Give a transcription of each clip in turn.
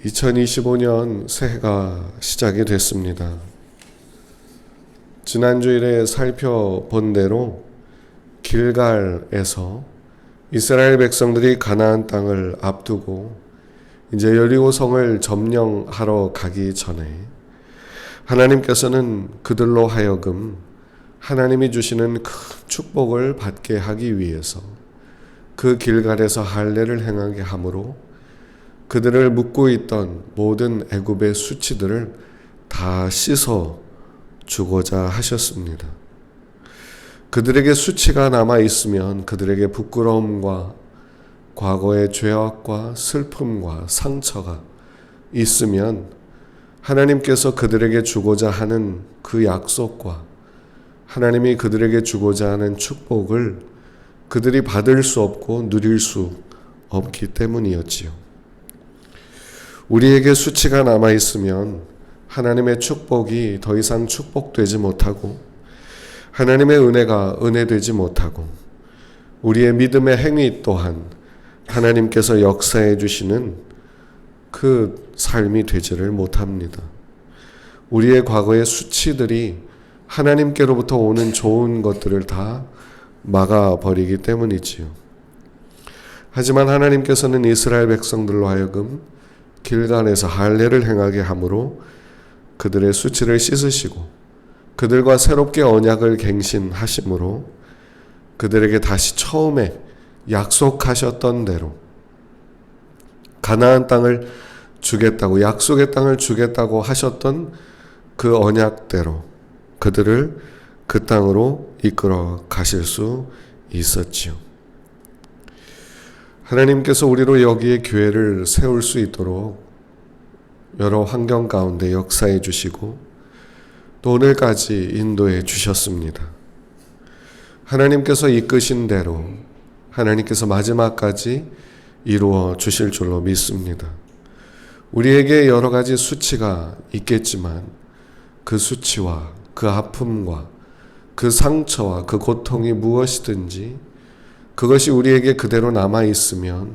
2025년 새해가 시작이 됐습니다. 지난주일에 살펴본 대로 길갈에서 이스라엘 백성들이 가나안 땅을 앞두고 이제 여리고 성을 점령하러 가기 전에 하나님께서는 그들로 하여금 하나님이 주시는 큰 축복을 받게 하기 위해서 그 길갈에서 할례를 행하게 함으로 그들을 묶고 있던 모든 애굽의 수치들을 다 씻어 주고자 하셨습니다. 그들에게 수치가 남아 있으면 그들에게 부끄러움과 과거의 죄악과 슬픔과 상처가 있으면 하나님께서 그들에게 주고자 하는 그 약속과 하나님이 그들에게 주고자 하는 축복을 그들이 받을 수 없고 누릴 수 없기 때문이었지요. 우리에게 수치가 남아 있으면 하나님의 축복이 더 이상 축복되지 못하고 하나님의 은혜가 은혜되지 못하고 우리의 믿음의 행위 또한 하나님께서 역사해 주시는 그 삶이 되지를 못합니다. 우리의 과거의 수치들이 하나님께로부터 오는 좋은 것들을 다 막아버리기 때문이지요. 하지만 하나님께서는 이스라엘 백성들로 하여금 길갈에서 할례를 행하게 함으로 그들의 수치를 씻으시고 그들과 새롭게 언약을 갱신하심으로 그들에게 다시 처음에 약속하셨던 대로 가나안 땅을 주겠다고 약속의 땅을 주겠다고 하셨던 그 언약대로 그들을 그 땅으로 이끌어 가실 수 있었지요. 하나님께서 우리로 여기에 교회를 세울 수 있도록 여러 환경 가운데 역사해 주시고 또 오늘까지 인도해 주셨습니다. 하나님께서 이끄신 대로 하나님께서 마지막까지 이루어 주실 줄로 믿습니다. 우리에게 여러 가지 수치가 있겠지만 그 수치와 그 아픔과 그 상처와 그 고통이 무엇이든지 그것이 우리에게 그대로 남아 있으면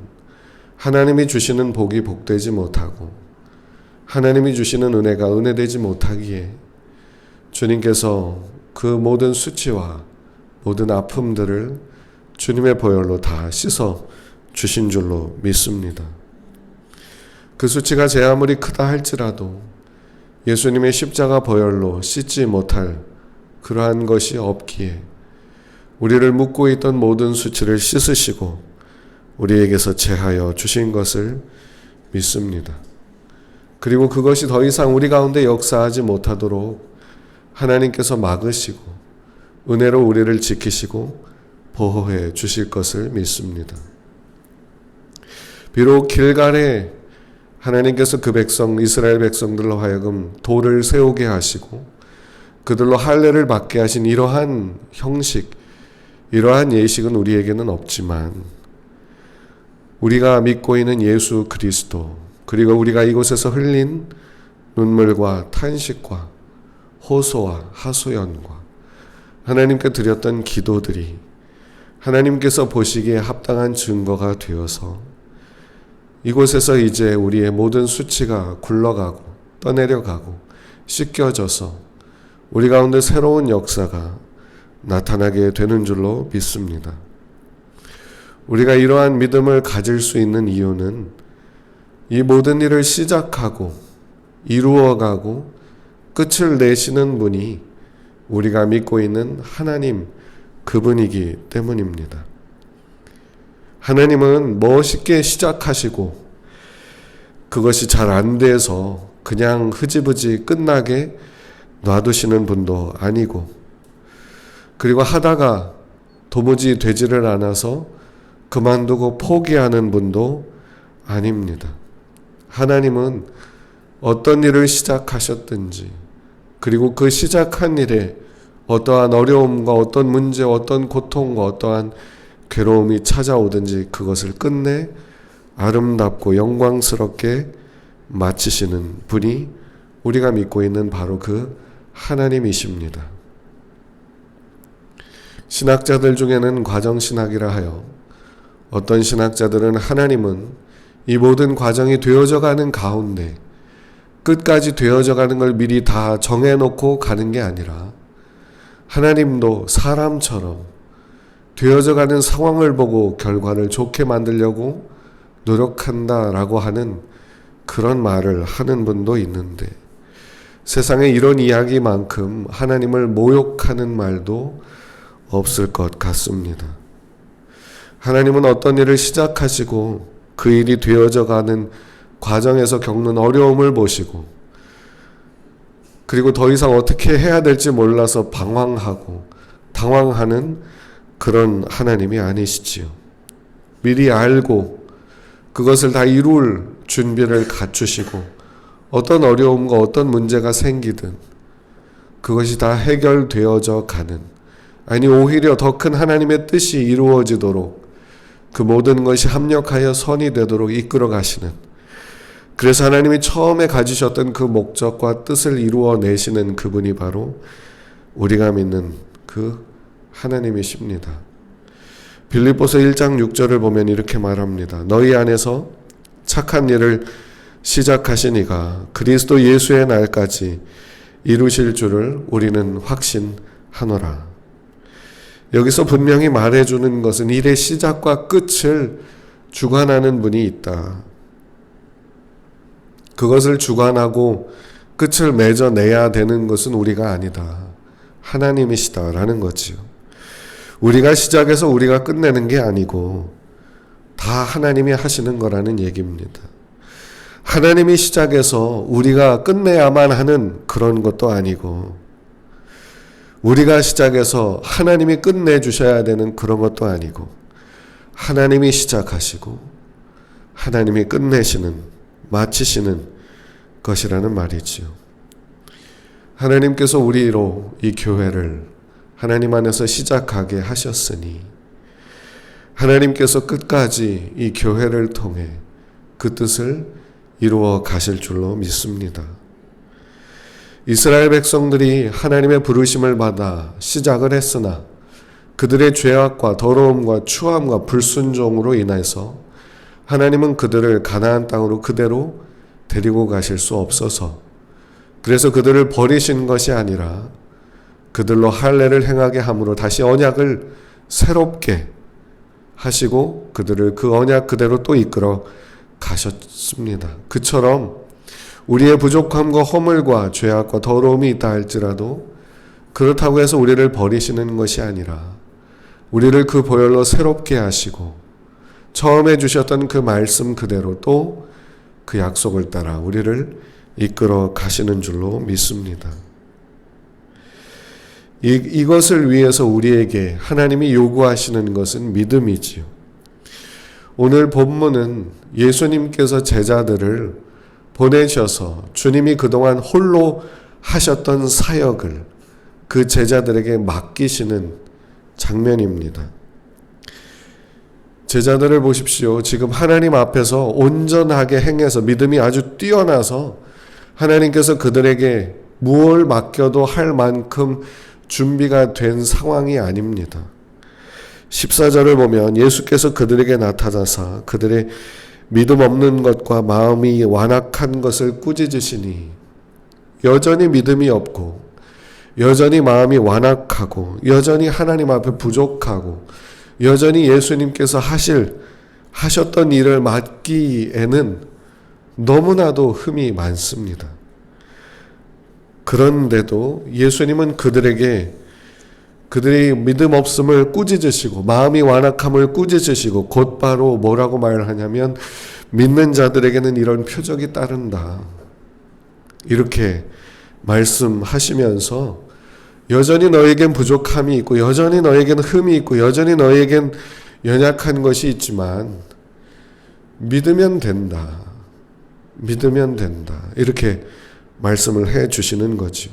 하나님이 주시는 복이 복되지 못하고 하나님이 주시는 은혜가 은혜되지 못하기에 주님께서 그 모든 수치와 모든 아픔들을 주님의 보혈로 다 씻어 주신 줄로 믿습니다. 그 수치가 제 아무리 크다 할지라도 예수님의 십자가 보혈로 씻지 못할 그러한 것이 없기에 우리를 묶고 있던 모든 수치를 씻으시고 우리에게서 제하여 주신 것을 믿습니다. 그리고 그것이 더 이상 우리 가운데 역사하지 못하도록 하나님께서 막으시고 은혜로 우리를 지키시고 보호해 주실 것을 믿습니다. 비록 길갈에 하나님께서 그 백성 이스라엘 백성들로 하여금 돌을 세우게 하시고 그들로 할례를 받게 하신 이러한 형식 이러한 예식은 우리에게는 없지만 우리가 믿고 있는 예수 그리스도 그리고 우리가 이곳에서 흘린 눈물과 탄식과 호소와 하소연과 하나님께 드렸던 기도들이 하나님께서 보시기에 합당한 증거가 되어서 이곳에서 이제 우리의 모든 수치가 굴러가고 떠내려가고 씻겨져서 우리 가운데 새로운 역사가 나타나게 되는 줄로 믿습니다. 우리가 이러한 믿음을 가질 수 있는 이유는 이 모든 일을 시작하고 이루어가고 끝을 내시는 분이 우리가 믿고 있는 하나님 그분이기 때문입니다. 하나님은 멋있게 시작하시고 그것이 잘 안 돼서 그냥 흐지부지 끝나게 놔두시는 분도 아니고 그리고 하다가 도무지 되지를 않아서 그만두고 포기하는 분도 아닙니다. 하나님은 어떤 일을 시작하셨든지 그리고 그 시작한 일에 어떠한 어려움과 어떤 문제, 어떤 고통과 어떠한 괴로움이 찾아오든지 그것을 끝내 아름답고 영광스럽게 마치시는 분이 우리가 믿고 있는 바로 그 하나님이십니다. 신학자들 중에는 과정신학이라 하여 어떤 신학자들은 하나님은 이 모든 과정이 되어져 가는 가운데 끝까지 되어져 가는 걸 미리 다 정해놓고 가는 게 아니라 하나님도 사람처럼 되어져 가는 상황을 보고 결과를 좋게 만들려고 노력한다라고 하는 그런 말을 하는 분도 있는데, 세상에 이런 이야기만큼 하나님을 모욕하는 말도 없을 것 같습니다. 하나님은 어떤 일을 시작하시고 그 일이 되어져 가는 과정에서 겪는 어려움을 보시고, 그리고 더 이상 어떻게 해야 될지 몰라서 방황하고 당황하는 그런 하나님이 아니시지요. 미리 알고 그것을 다 이룰 준비를 갖추시고, 어떤 어려움과 어떤 문제가 생기든 그것이 다 해결되어져 가는, 아니 오히려 더 큰 하나님의 뜻이 이루어지도록 그 모든 것이 합력하여 선이 되도록 이끌어 가시는, 그래서 하나님이 처음에 가지셨던 그 목적과 뜻을 이루어내시는 그분이 바로 우리가 믿는 그 하나님이십니다. 빌립보서 1장 6절을 보면 이렇게 말합니다. 너희 안에서 착한 일을 시작하신 이가 그리스도 예수의 날까지 이루실 줄을 우리는 확신하노라. 여기서 분명히 말해주는 것은 일의 시작과 끝을 주관하는 분이 있다. 그것을 주관하고 끝을 맺어내야 되는 것은 우리가 아니다. 하나님이시다라는 거지요. 우리가 시작해서 우리가 끝내는 게 아니고 다 하나님이 하시는 거라는 얘기입니다. 하나님이 시작해서 우리가 끝내야만 하는 그런 것도 아니고, 우리가 시작해서 하나님이 끝내주셔야 되는 그런 것도 아니고, 하나님이 시작하시고 하나님이 끝내시는, 마치시는 것이라는 말이지요. 하나님께서 우리로 이 교회를 하나님 안에서 시작하게 하셨으니 하나님께서 끝까지 이 교회를 통해 그 뜻을 이루어 가실 줄로 믿습니다. 이스라엘 백성들이 하나님의 부르심을 받아 시작을 했으나 그들의 죄악과 더러움과 추함과 불순종으로 인해서 하나님은 그들을 가나안 땅으로 그대로 데리고 가실 수 없어서, 그래서 그들을 버리신 것이 아니라 그들로 할례를 행하게 함으로 다시 언약을 새롭게 하시고 그들을 그 언약 그대로 또 이끌어 가셨습니다. 그처럼 우리의 부족함과 허물과 죄악과 더러움이 있다 할지라도 그렇다고 해서 우리를 버리시는 것이 아니라 우리를 그 보혈로 새롭게 하시고 처음에 주셨던 그 말씀 그대로 또 그 약속을 따라 우리를 이끌어 가시는 줄로 믿습니다. 이것을 위해서 우리에게 하나님이 요구하시는 것은 믿음이지요. 오늘 본문은 예수님께서 제자들을 보내셔서 주님이 그동안 홀로 하셨던 사역을 그 제자들에게 맡기시는 장면입니다. 제자들을 보십시오. 지금 하나님 앞에서 온전하게 행해서 믿음이 아주 뛰어나서 하나님께서 그들에게 무엇을 맡겨도 할 만큼 준비가 된 상황이 아닙니다. 14절을 보면 예수께서 그들에게 나타나사 그들의 믿음 없는 것과 마음이 완악한 것을 꾸짖으시니, 여전히 믿음이 없고 여전히 마음이 완악하고 여전히 하나님 앞에 부족하고 여전히 예수님께서 하셨던 일을 맡기에는 너무나도 흠이 많습니다. 그런데도 예수님은 그들에게 그들의 믿음 없음을 꾸짖으시고 마음이 완악함을 꾸짖으시고 곧바로 뭐라고 말을 하냐면 믿는 자들에게는 이런 표적이 따른다. 이렇게 말씀하시면서 여전히 너에겐 부족함이 있고 여전히 너에겐 흠이 있고 여전히 너에겐 연약한 것이 있지만 믿으면 된다. 믿으면 된다. 이렇게 말씀을 해 주시는 거죠.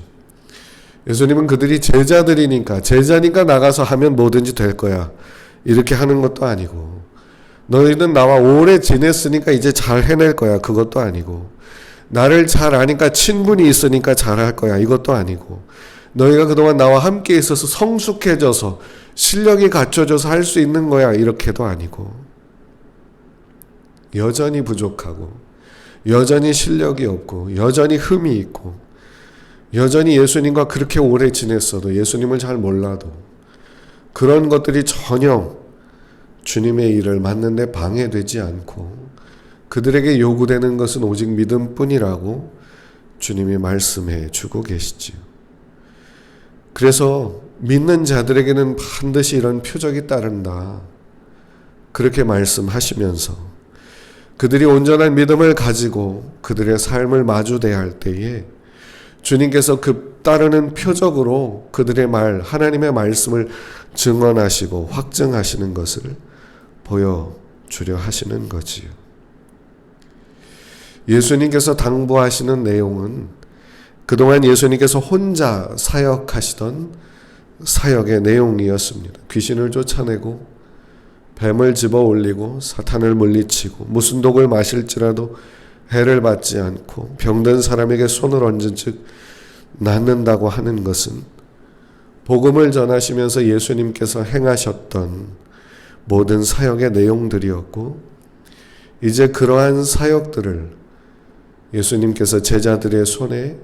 예수님은 그들이 제자들이니까 제자니까 나가서 하면 뭐든지 될 거야. 이렇게 하는 것도 아니고, 너희는 나와 오래 지냈으니까 이제 잘 해낼 거야. 그것도 아니고, 나를 잘 아니까 친분이 있으니까 잘할 거야. 이것도 아니고, 너희가 그동안 나와 함께 있어서 성숙해져서 실력이 갖춰져서 할 수 있는 거야. 이렇게도 아니고, 여전히 부족하고 여전히 실력이 없고 여전히 흠이 있고 여전히 예수님과 그렇게 오래 지냈어도 예수님을 잘 몰라도 그런 것들이 전혀 주님의 일을 맡는데 방해되지 않고 그들에게 요구되는 것은 오직 믿음뿐이라고 주님이 말씀해 주고 계시지요. 그래서 믿는 자들에게는 반드시 이런 표적이 따른다. 그렇게 말씀하시면서 그들이 온전한 믿음을 가지고 그들의 삶을 마주대야 할 때에 주님께서 그 따르는 표적으로 그들의 하나님의 말씀을 증언하시고 확증하시는 것을 보여주려 하시는 거지요. 예수님께서 당부하시는 내용은 그동안 예수님께서 혼자 사역하시던 사역의 내용이었습니다. 귀신을 쫓아내고 뱀을 집어 올리고 사탄을 물리치고 무슨 독을 마실지라도 해를 받지 않고 병든 사람에게 손을 얹은 즉 낫는다고 하는 것은 복음을 전하시면서 예수님께서 행하셨던 모든 사역의 내용들이었고 이제 그러한 사역들을 예수님께서 제자들의 손에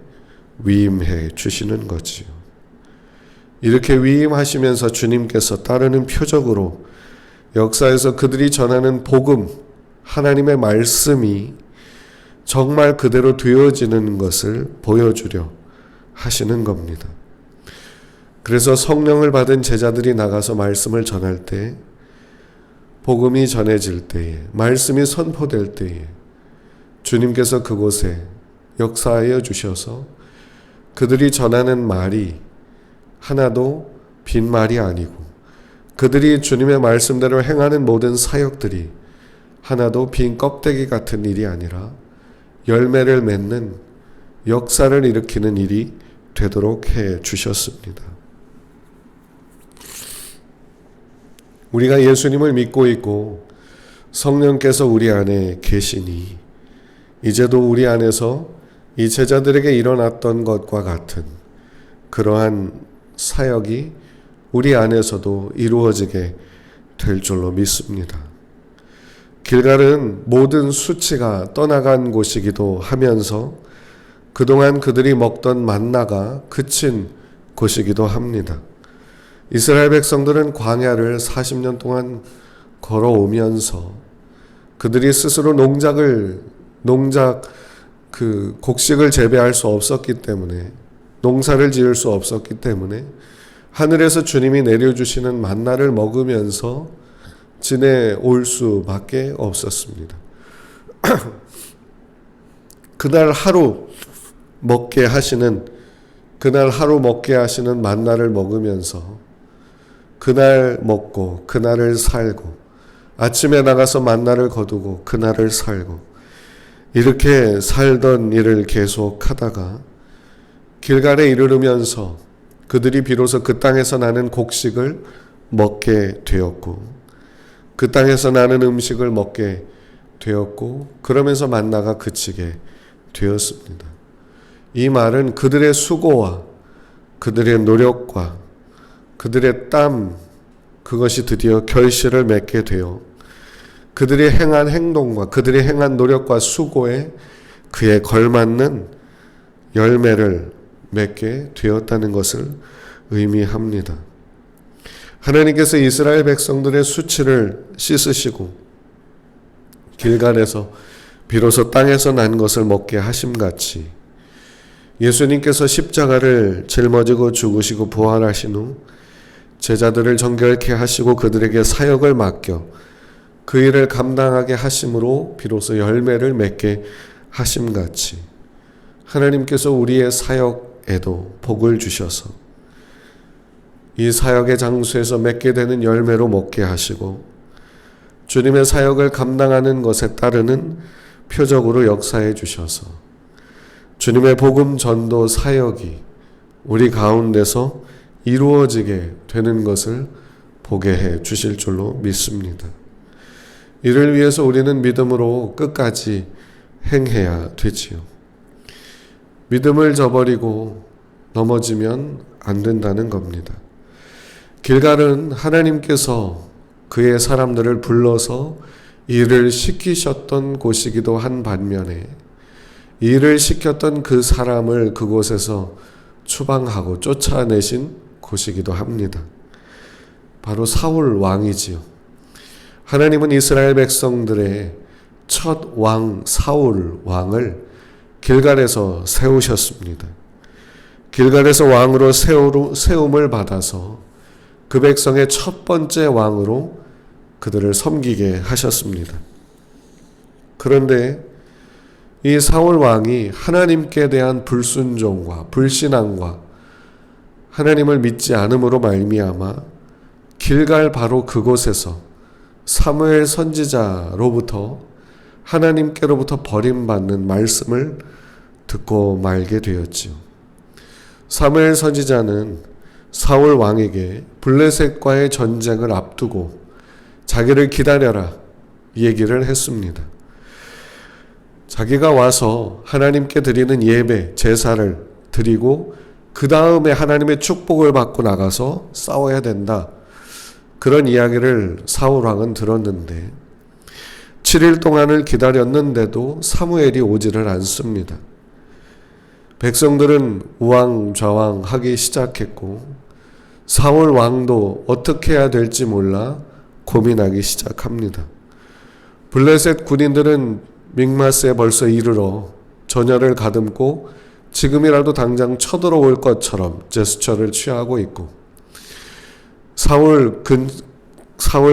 위임해 주시는 거지요. 이렇게 위임하시면서 주님께서 따르는 표적으로 역사에서 그들이 전하는 복음, 하나님의 말씀이 정말 그대로 되어지는 것을 보여주려 하시는 겁니다. 그래서 성령을 받은 제자들이 나가서 말씀을 전할 때, 복음이 전해질 때에, 말씀이 선포될 때에 주님께서 그곳에 역사하여 주셔서 그들이 전하는 말이 하나도 빈말이 아니고 그들이 주님의 말씀대로 행하는 모든 사역들이 하나도 빈 껍데기 같은 일이 아니라 열매를 맺는 역사를 일으키는 일이 되도록 해 주셨습니다. 우리가 예수님을 믿고 있고 성령께서 우리 안에 계시니 이제도 우리 안에서 이 제자들에게 일어났던 것과 같은 그러한 사역이 우리 안에서도 이루어지게 될 줄로 믿습니다. 길갈은 모든 수치가 떠나간 곳이기도 하면서 그동안 그들이 먹던 만나가 그친 곳이기도 합니다. 이스라엘 백성들은 광야를 40년 동안 걸어오면서 그들이 스스로 곡식을 재배할 수 없었기 때문에 농사를 지을 수 없었기 때문에 하늘에서 주님이 내려주시는 만나를 먹으면서 지내올 수밖에 없었습니다. 그날 하루 먹게 하시는 만나를 먹으면서 그날 먹고 그날을 살고 아침에 나가서 만나를 거두고 그날을 살고 이렇게 살던 일을 계속하다가 길갈에 이르르면서 그들이 비로소 그 땅에서 나는 곡식을 먹게 되었고 그 땅에서 나는 음식을 먹게 되었고 그러면서 만나가 그치게 되었습니다. 이 말은 그들의 수고와 그들의 노력과 그들의 땀 그것이 드디어 결실을 맺게 되어 그들이 행한 행동과 그들이 행한 노력과 수고에 그에 걸맞는 열매를 맺게 되었다는 것을 의미합니다. 하나님께서 이스라엘 백성들의 수치를 씻으시고 길갈에서 비로소 땅에서 난 것을 먹게 하심같이 예수님께서 십자가를 짊어지고 죽으시고 부활하신 후 제자들을 정결케 하시고 그들에게 사역을 맡겨 그 일을 감당하게 하심으로 비로소 열매를 맺게 하심같이 하나님께서 우리의 사역에도 복을 주셔서 이 사역의 장소에서 맺게 되는 열매로 먹게 하시고 주님의 사역을 감당하는 것에 따르는 표적으로 역사해 주셔서 주님의 복음 전도 사역이 우리 가운데서 이루어지게 되는 것을 보게 해 주실 줄로 믿습니다. 이를 위해서 우리는 믿음으로 끝까지 행해야 되지요. 믿음을 저버리고 넘어지면 안 된다는 겁니다. 길갈은 하나님께서 그의 사람들을 불러서 일을 시키셨던 곳이기도 한 반면에 일을 시켰던 그 사람을 그곳에서 추방하고 쫓아내신 곳이기도 합니다. 바로 사울 왕이지요. 하나님은 이스라엘 백성들의 첫 왕 사울 왕을 길갈에서 세우셨습니다. 길갈에서 왕으로 세움을 받아서 그 백성의 첫 번째 왕으로 그들을 섬기게 하셨습니다. 그런데 이 사울 왕이 하나님께 대한 불순종과 불신앙과 하나님을 믿지 않음으로 말미암아 길갈 바로 그곳에서 사무엘 선지자로부터 하나님께로부터 버림받는 말씀을 듣고 말게 되었지요. 사무엘 선지자는 사울 왕에게 블레셋과의 전쟁을 앞두고 자기를 기다려라 얘기를 했습니다. 자기가 와서 하나님께 드리는 예배, 제사를 드리고 그 다음에 하나님의 축복을 받고 나가서 싸워야 된다. 그런 이야기를 사울 왕은 들었는데 7일 동안을 기다렸는데도 사무엘이 오지를 않습니다. 백성들은 우왕좌왕하기 시작했고 사울 왕도 어떻게 해야 될지 몰라 고민하기 시작합니다. 블레셋 군인들은 믹마스에 벌써 이르러 전열을 가듬고 지금이라도 당장 쳐들어올 것처럼 제스처를 취하고 있고 사울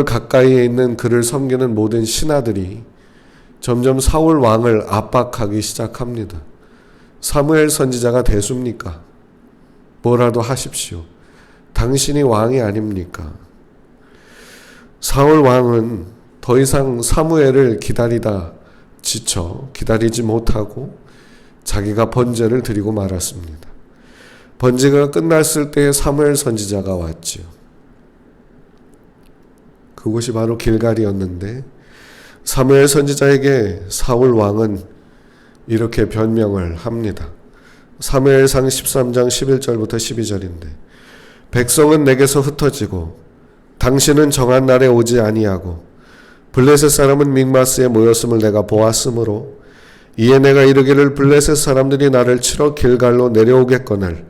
가까이에 있는 그를 섬기는 모든 신하들이 점점 사울 왕을 압박하기 시작합니다. 사무엘 선지자가 대수입니까? 뭐라도 하십시오. 당신이 왕이 아닙니까? 사울 왕은 더 이상 사무엘을 기다리다 지쳐 기다리지 못하고 자기가 번제를 드리고 말았습니다. 번제가 끝났을 때에 사무엘 선지자가 왔지요. 그곳이 바로 길갈이었는데 사무엘 선지자에게 사울 왕은 이렇게 변명을 합니다. 사무엘상 13장 11절부터 12절인데 백성은 내게서 흩어지고 당신은 정한 날에 오지 아니하고 블레셋 사람은 믹마스에 모였음을 내가 보았으므로 이에 내가 이르기를 블레셋 사람들이 나를 치러 길갈로 내려오겠거늘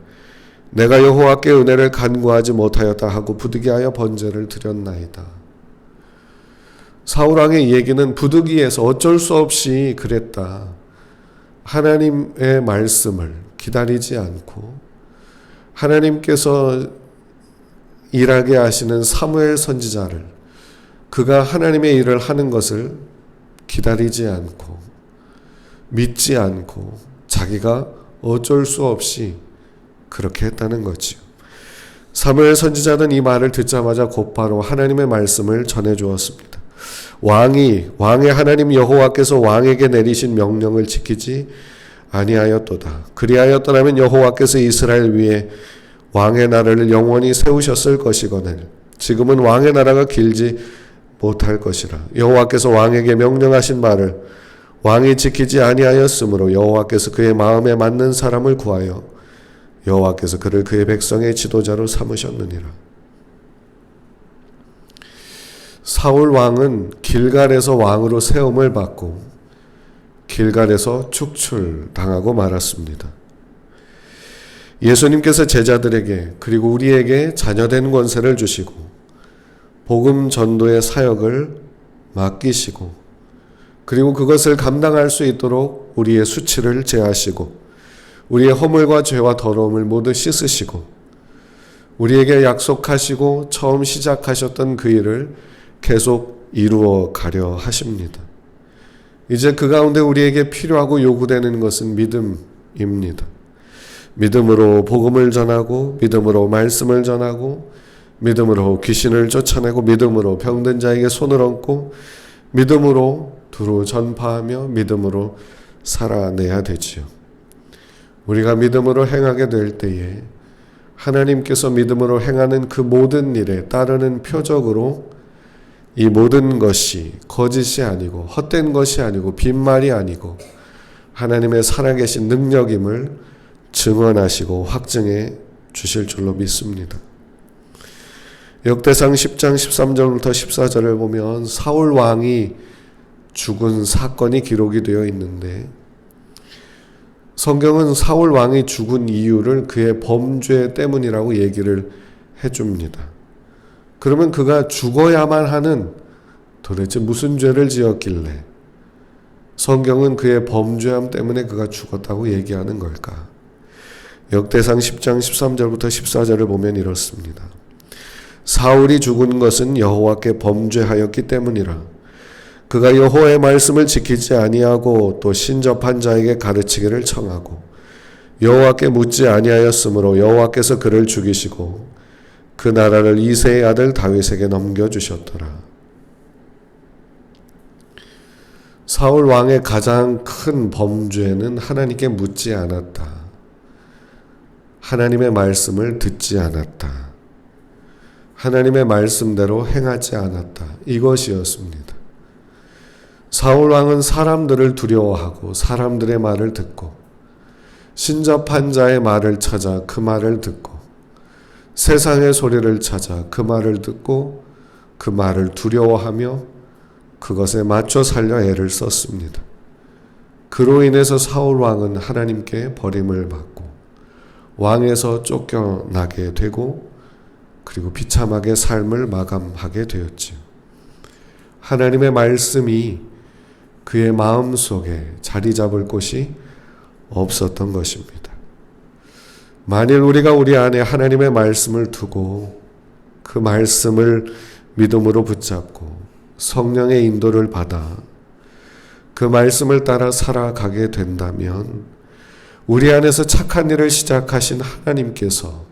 내가 여호와께 은혜를 간구하지 못하였다 하고 부득이하여 번제를 드렸나이다. 사울 왕의 얘기는 부득이해서 어쩔 수 없이 그랬다. 하나님의 말씀을 기다리지 않고 하나님께서 일하게 하시는 사무엘 선지자를 그가 하나님의 일을 하는 것을 기다리지 않고 믿지 않고 자기가 어쩔 수 없이 그렇게 했다는 거지요. 사무엘 선지자는 이 말을 듣자마자 곧바로 하나님의 말씀을 전해 주었습니다. 왕의 하나님 여호와께서 왕에게 내리신 명령을 지키지 아니하였도다. 그리하였더라면 여호와께서 이스라엘 위에 왕의 나라를 영원히 세우셨을 것이거늘 지금은 왕의 나라가 길지 못할 것이라. 여호와께서 왕에게 명령하신 말을 왕이 지키지 아니하였으므로 여호와께서 그의 마음에 맞는 사람을 구하여 여호와께서 그를 그의 백성의 지도자로 삼으셨느니라. 사울 왕은 길갈에서 왕으로 세움을 받고 길갈에서 축출당하고 말았습니다. 예수님께서 제자들에게 그리고 우리에게 자녀된 권세를 주시고 복음 전도의 사역을 맡기시고 그리고 그것을 감당할 수 있도록 우리의 수치를 제하시고 우리의 허물과 죄와 더러움을 모두 씻으시고 우리에게 약속하시고 처음 시작하셨던 그 일을 계속 이루어 가려 하십니다. 이제 그 가운데 우리에게 필요하고 요구되는 것은 믿음입니다. 믿음으로 복음을 전하고 믿음으로 말씀을 전하고 믿음으로 귀신을 쫓아내고 믿음으로 병든 자에게 손을 얹고 믿음으로 두루 전파하며 믿음으로 살아내야 되지요. 우리가 믿음으로 행하게 될 때에 하나님께서 믿음으로 행하는 그 모든 일에 따르는 표적으로 이 모든 것이 거짓이 아니고 헛된 것이 아니고 빈말이 아니고 하나님의 살아계신 능력임을 증언하시고 확증해 주실 줄로 믿습니다. 역대상 10장 13절부터 14절을 보면 사울 왕이 죽은 사건이 기록이 되어 있는데 성경은 사울 왕이 죽은 이유를 그의 범죄 때문이라고 얘기를 해줍니다. 그러면 그가 죽어야만 하는 도대체 무슨 죄를 지었길래 성경은 그의 범죄함 때문에 그가 죽었다고 얘기하는 걸까? 역대상 10장 13절부터 14절을 보면 이렇습니다. 사울이 죽은 것은 여호와께 범죄하였기 때문이라. 그가 여호와의 말씀을 지키지 아니하고 또 신접한 자에게 가르치기를 청하고 여호와께 묻지 아니하였으므로 여호와께서 그를 죽이시고 그 나라를 이새의 아들 다윗에게 넘겨주셨더라. 사울 왕의 가장 큰 범죄는 하나님께 묻지 않았다. 하나님의 말씀을 듣지 않았다. 하나님의 말씀대로 행하지 않았다. 이것이었습니다. 사울 왕은 사람들을 두려워하고 사람들의 말을 듣고 신접한 자의 말을 찾아 그 말을 듣고 세상의 소리를 찾아 그 말을 듣고 그 말을 두려워하며 그것에 맞춰 살려 애를 썼습니다. 그로 인해서 사울 왕은 하나님께 버림을 받고 왕에서 쫓겨나게 되고 그리고 비참하게 삶을 마감하게 되었지요. 하나님의 말씀이 그의 마음속에 자리 잡을 곳이 없었던 것입니다. 만일 우리가 우리 안에 하나님의 말씀을 두고 그 말씀을 믿음으로 붙잡고 성령의 인도를 받아 그 말씀을 따라 살아가게 된다면 우리 안에서 착한 일을 시작하신 하나님께서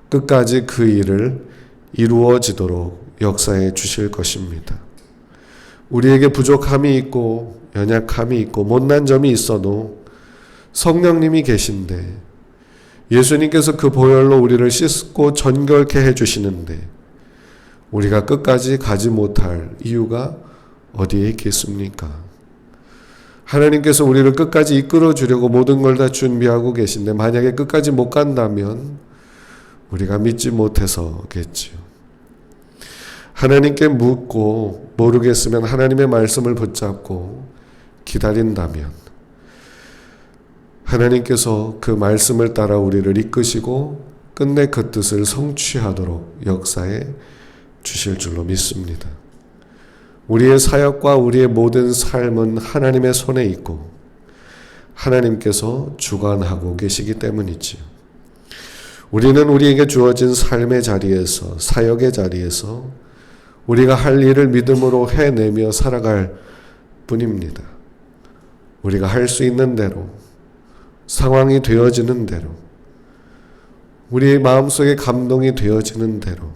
끝까지 그 일을 이루어지도록 역사해 주실 것입니다. 우리에게 부족함이 있고 연약함이 있고 못난 점이 있어도 성령님이 계신데 예수님께서 그 보혈로 우리를 씻고 정결케 해주시는데 우리가 끝까지 가지 못할 이유가 어디에 있겠습니까? 하나님께서 우리를 끝까지 이끌어 주려고 모든 걸 다 준비하고 계신데 만약에 끝까지 못 간다면 우리가 믿지 못해서겠지요. 하나님께 묻고 모르겠으면 하나님의 말씀을 붙잡고 기다린다면 하나님께서 그 말씀을 따라 우리를 이끄시고 끝내 그 뜻을 성취하도록 역사해 주실 줄로 믿습니다. 우리의 사역과 우리의 모든 삶은 하나님의 손에 있고 하나님께서 주관하고 계시기 때문이지요. 우리는 우리에게 주어진 삶의 자리에서 사역의 자리에서 우리가 할 일을 믿음으로 해내며 살아갈 뿐입니다. 우리가 할 수 있는 대로 상황이 되어지는 대로 우리의 마음속에 감동이 되어지는 대로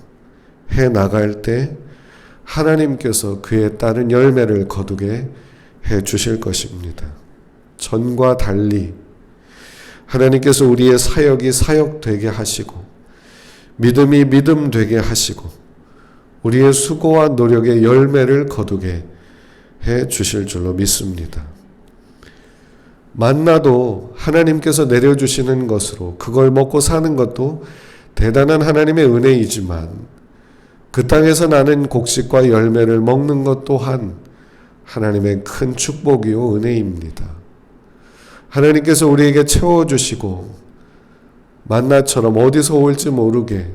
해나갈 때 하나님께서 그에 따른 열매를 거두게 해 주실 것입니다. 전과 달리 하나님께서 우리의 사역이 사역 되게 하시고 믿음이 믿음 되게 하시고 우리의 수고와 노력의 열매를 거두게 해 주실 줄로 믿습니다. 만나도 하나님께서 내려주시는 것으로 그걸 먹고 사는 것도 대단한 하나님의 은혜이지만 그 땅에서 나는 곡식과 열매를 먹는 것 또한 하나님의 큰 축복이요 은혜입니다. 하나님께서 우리에게 채워주시고 만나처럼 어디서 올지 모르게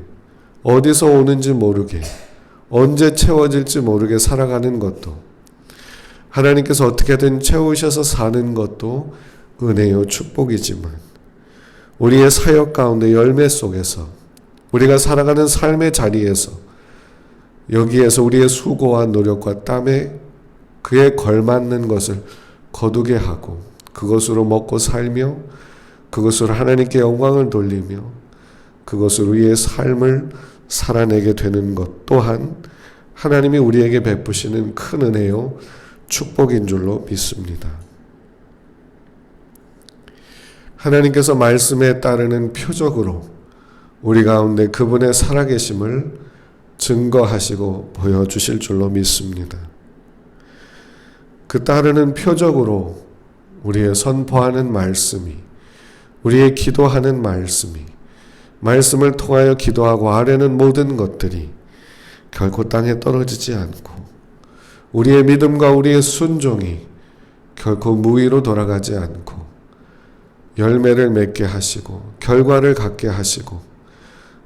어디서 오는지 모르게 언제 채워질지 모르게 살아가는 것도 하나님께서 어떻게든 채우셔서 사는 것도 은혜요 축복이지만 우리의 사역 가운데 열매 속에서 우리가 살아가는 삶의 자리에서 여기에서 우리의 수고와 노력과 땀에 그에 걸맞는 것을 거두게 하고 그것으로 먹고 살며 그것으로 하나님께 영광을 돌리며 그것으로 우리의 삶을 살아내게 되는 것 또한 하나님이 우리에게 베푸시는 큰 은혜요 축복인 줄로 믿습니다. 하나님께서 말씀에 따르는 표적으로 우리 가운데 그분의 살아계심을 증거하시고 보여주실 줄로 믿습니다. 그 따르는 표적으로 우리의 선포하는 말씀이 우리의 기도하는 말씀이 말씀을 통하여 기도하고 아뢰는 모든 것들이 결코 땅에 떨어지지 않고 우리의 믿음과 우리의 순종이 결코 무위로 돌아가지 않고 열매를 맺게 하시고 결과를 갖게 하시고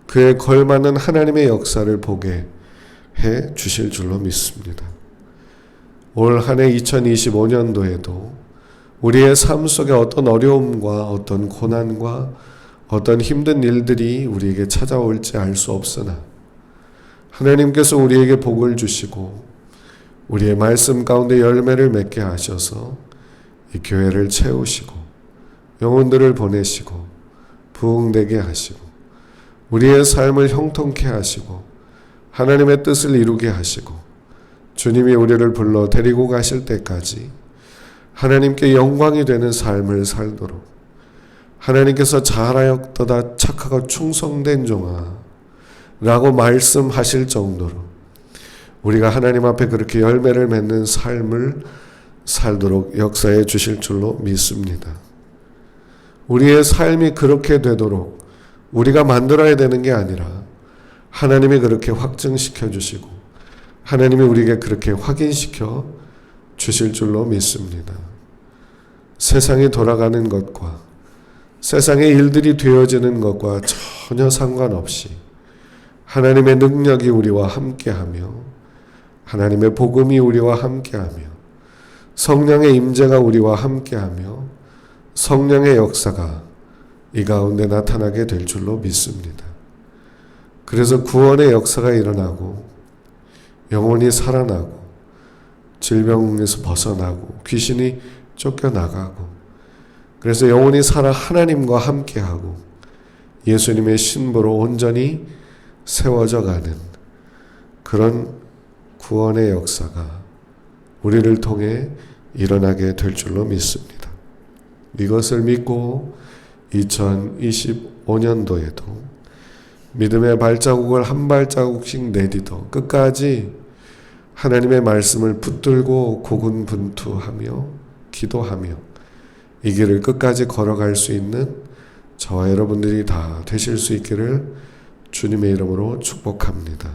그에 걸맞는 하나님의 역사를 보게 해 주실 줄로 믿습니다. 올 한 해 2025년도에도 우리의 삶 속에 어떤 어려움과 어떤 고난과 어떤 힘든 일들이 우리에게 찾아올지 알 수 없으나 하나님께서 우리에게 복을 주시고 우리의 말씀 가운데 열매를 맺게 하셔서 이 교회를 채우시고 영혼들을 보내시고 부흥되게 하시고 우리의 삶을 형통케 하시고 하나님의 뜻을 이루게 하시고 주님이 우리를 불러 데리고 가실 때까지 하나님께 영광이 되는 삶을 살도록 하나님께서 잘하였도다 착하고 충성된 종아 라고 말씀하실 정도로 우리가 하나님 앞에 그렇게 열매를 맺는 삶을 살도록 역사해 주실 줄로 믿습니다. 우리의 삶이 그렇게 되도록 우리가 만들어야 되는 게 아니라 하나님이 그렇게 확증시켜 주시고 하나님이 우리에게 그렇게 확인시켜 주실 줄로 믿습니다. 세상이 돌아가는 것과 세상의 일들이 되어지는 것과 전혀 상관없이 하나님의 능력이 우리와 함께하며 하나님의 복음이 우리와 함께하며 성령의 임재가 우리와 함께하며 성령의 역사가 이 가운데 나타나게 될 줄로 믿습니다. 그래서 구원의 역사가 일어나고 영혼이 살아나고 질병에서 벗어나고 귀신이 쫓겨나가고 그래서 영혼이 살아 하나님과 함께하고 예수님의 신부로 온전히 세워져 가는 그런 구원의 역사가 우리를 통해 일어나게 될 줄로 믿습니다. 이것을 믿고 2025년도에도 믿음의 발자국을 한 발자국씩 내디뎌 끝까지 하나님의 말씀을 붙들고 고군분투하며 기도하며 이 길을 끝까지 걸어갈 수 있는 저와 여러분들이 다 되실 수 있기를 주님의 이름으로 축복합니다.